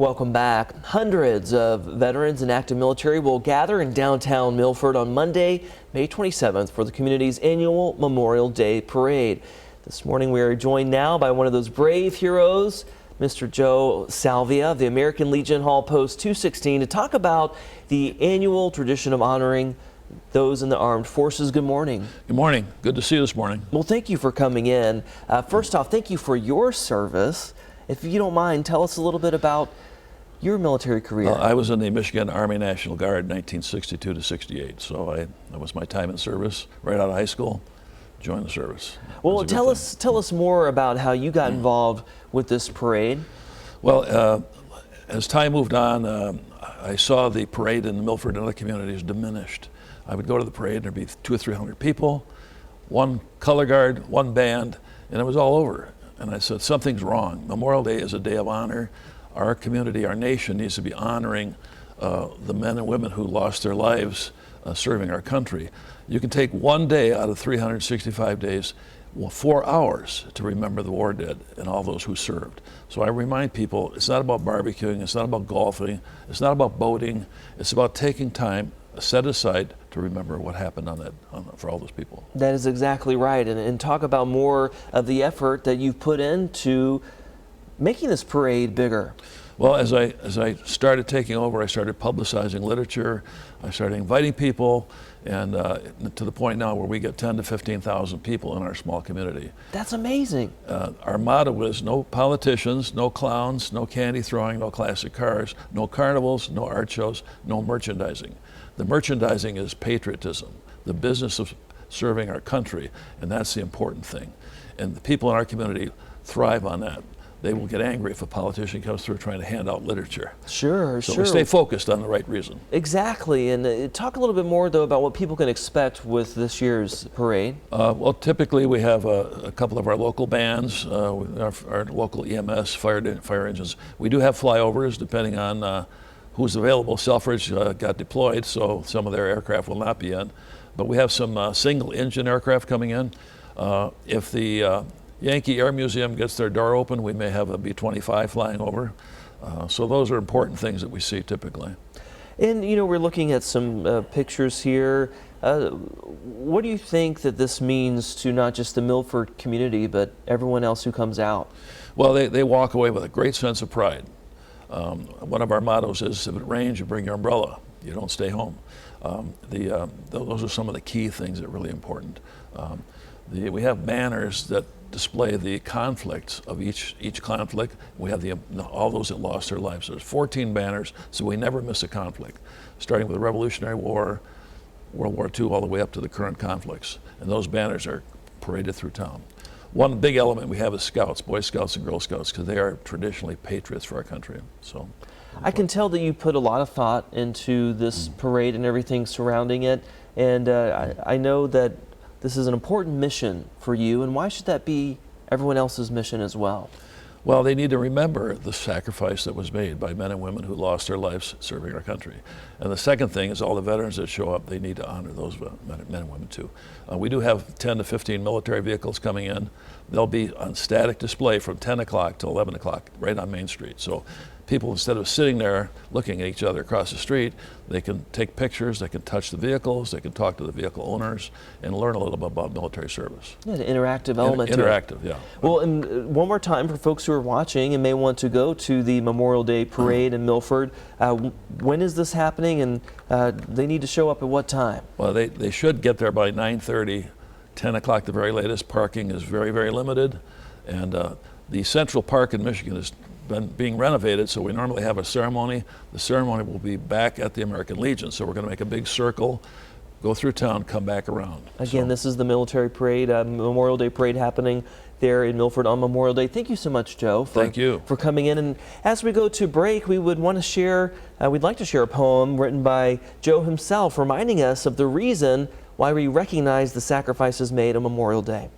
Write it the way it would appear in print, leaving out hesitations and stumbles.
Welcome back. Hundreds of veterans and active military will gather in downtown Milford on Monday, May 27th for the community's annual Memorial Day Parade. This morning we are joined now by one of those brave heroes, Mr. Joe Salvia of the American Legion Hall Post 216, to talk about the annual tradition of honoring those in the armed forces. Good morning. Good morning. Good to see you this morning. Well, thank you for coming in. First off, thank you for your service. If you don't mind, tell us a little bit about your military career. I was in the Michigan Army National Guard 1962 to 68, so that was my time in service. Right out of high school, joined the service. Well, tell us more about how you got involved with this parade. Well, as time moved on, I saw the parade in Milford and other communities diminished. I would go to the parade and there'd be 200 or 300 people, one color guard, one band, and it was all over. And I said, something's wrong. Memorial Day is a day of honor. Our community, our nation needs to be honoring the men and women who lost their lives serving our country. You can take one day out of 365 days, 4 hours to remember the war dead and all those who served. So I remind people, it's not about barbecuing, it's not about golfing, it's not about boating, it's about taking time set aside to remember what happened for all those people. That is exactly right. And talk about more of the effort that you've put into making this parade bigger. Well, as I started taking over, I started publicizing literature. I started inviting people, and to the point now where we get 10 to 15,000 people in our small community. That's amazing. Our motto is no politicians, no clowns, no candy throwing, no classic cars, no carnivals, no art shows, no merchandising. The merchandising is patriotism, the business of serving our country, and that's the important thing. And the people in our community thrive on that. They will get angry if a politician comes through trying to hand out literature. Sure. So we stay focused on the right reason. Exactly. And talk a little bit more, though, about what people can expect with this year's parade. Well, typically we have a couple of our local bands, our local EMS, fire engines. We do have flyovers, depending on who's available. Selfridge got deployed, so some of their aircraft will not be in. But we have some single-engine aircraft coming in. If the Yankee Air Museum gets their door open, we may have a B-25 flying over. So those are important things that we see typically. And you know, we're looking at some pictures here. What do you think that this means to not just the Milford community, but everyone else who comes out? Well, they walk away with a great sense of pride. One of our mottos is, if it rains, you bring your umbrella. You don't stay home. Those are some of the key things that are really important. We have banners that display the conflicts of each conflict. We have all those that lost their lives. There's 14 banners, so we never miss a conflict, starting with the Revolutionary War, World War II, all the way up to the current conflicts. And those banners are paraded through town. One big element we have is Scouts, Boy Scouts and Girl Scouts, because they are traditionally patriots for our country. So, I can tell that you put a lot of thought into this parade and everything surrounding it, and I know that this is an important mission for you, and why should that be everyone else's mission as well? Well, they need to remember the sacrifice that was made by men and women who lost their lives serving our country. And the second thing is all the veterans that show up, they need to honor those men and women too. We do have 10 to 15 military vehicles coming in. They'll be on static display from 10 o'clock to 11 o'clock right on Main Street. So people, instead of sitting there looking at each other across the street, they can take pictures, they can touch the vehicles, they can talk to the vehicle owners, and learn a little bit about military service. Yeah, the interactive element. Interactive, yeah. Well, and one more time for folks who are watching and may want to go to the Memorial Day Parade in Milford, when is this happening, and they need to show up at what time? Well, they should get there by 9:30, 10 o'clock the very latest. Parking is very, very limited, and the Central Park in Michigan is being renovated, so we normally have a ceremony. The ceremony will be back at the American Legion, so we're going to make a big circle, go through town, come back around. Again, this is the military parade, Memorial Day Parade happening there in Milford on Memorial Day. Thank you so much, Joe, for coming in. And as we go to break, we would want to share, we'd like to share a poem written by Joe himself, reminding us of the reason why we recognize the sacrifices made on Memorial Day.